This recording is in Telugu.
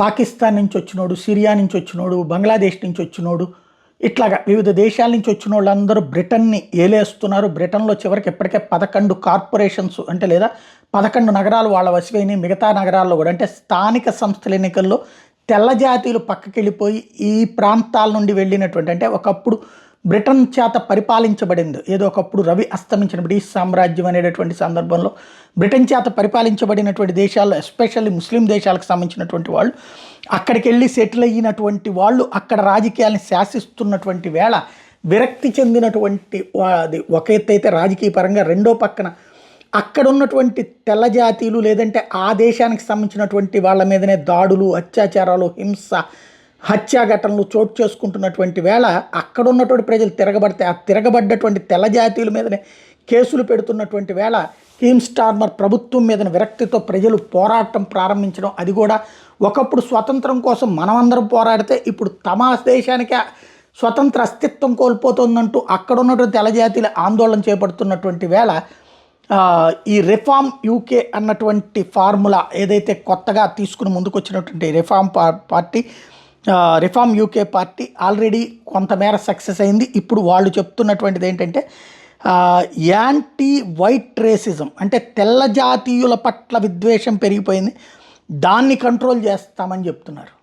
పాకిస్తాన్ నుంచి వచ్చినోడు, సిరియా నుంచి వచ్చినోడు, బంగ్లాదేశ్ నుంచి వచ్చినోడు, ఇట్లాగా వివిధ దేశాల నుంచి వచ్చిన వాళ్ళందరూ బ్రిటన్ని ఏలేస్తున్నారు. బ్రిటన్లో చివరికి ఇప్పటికే 11 కార్పొరేషన్స్ అంటే లేదా 11 నగరాలు వాళ్ళ వశమైనవి. మిగతా నగరాల్లో కూడా అంటే స్థానిక సంస్థల ఎన్నికల్లో తెల్ల జాతీయులు పక్కకెళ్ళిపోయి ఈ ప్రాంతాల నుండి వెళ్ళినటువంటి అంటే ఒకప్పుడు బ్రిటన్ చేత పరిపాలించబడింది. ఏదో ఒకప్పుడు రవి అస్తమించిన బ్రిటిష్ సామ్రాజ్యం అనేటటువంటి సందర్భంలో బ్రిటన్ చేత పరిపాలించబడినటువంటి దేశాల్లో ఎస్పెషల్లీ ముస్లిం దేశాలకు సంబంధించినటువంటి వాళ్ళు అక్కడికి వెళ్ళి సెటిల్ అయినటువంటి వాళ్ళు అక్కడ రాజకీయాలను శాసిస్తున్నటువంటి వేళ విరక్తి చెందినటువంటి అది ఒక ఎత్తు అయితే రాజకీయ పరంగా, రెండో పక్కన అక్కడ ఉన్నటువంటి తెల్ల జాతీయులు లేదంటే ఆ దేశానికి సంబంధించినటువంటి వాళ్ళ మీదనే దాడులు, అత్యాచారాలు, హింస, హత్యా ఘటనలు చోటు చేసుకుంటున్నటువంటి వేళ అక్కడ ఉన్నటువంటి ప్రజలు తిరగబడితే ఆ తిరగబడ్డటువంటి తెల్ల జాతీయుల మీదనే కేసులు పెడుతున్నటువంటి వేళ కీమ్ స్టార్మర్ ప్రభుత్వం మీద విరక్తితో ప్రజలు పోరాటం ప్రారంభించడం, అది కూడా ఒకప్పుడు స్వతంత్రం కోసం మనమందరం పోరాడితే ఇప్పుడు తమ దేశానికే స్వతంత్ర అస్తిత్వం కోల్పోతుందంటూ అక్కడ ఉన్నటువంటి తెల్ల జాతీయుల ఆందోళన చేపడుతున్నటువంటి వేళ ఈ రిఫార్మ్ యూకే అన్నటువంటి ఫార్ములా ఏదైతే కొత్తగా తీసుకుని ముందుకు వచ్చినటువంటి రిఫార్మ్ యూకే పార్టీ ఆల్రెడీ కొంతమేర సక్సెస్ అయింది. ఇప్పుడు వాళ్ళు చెప్తున్నటువంటిది ఏంటంటే యాంటీ వైట్ రేసిజం అంటే తెల్ల జాతీయుల పట్ల విద్వేషం పెరిగిపోయింది, దాన్ని కంట్రోల్ చేస్తామని చెప్తున్నారు.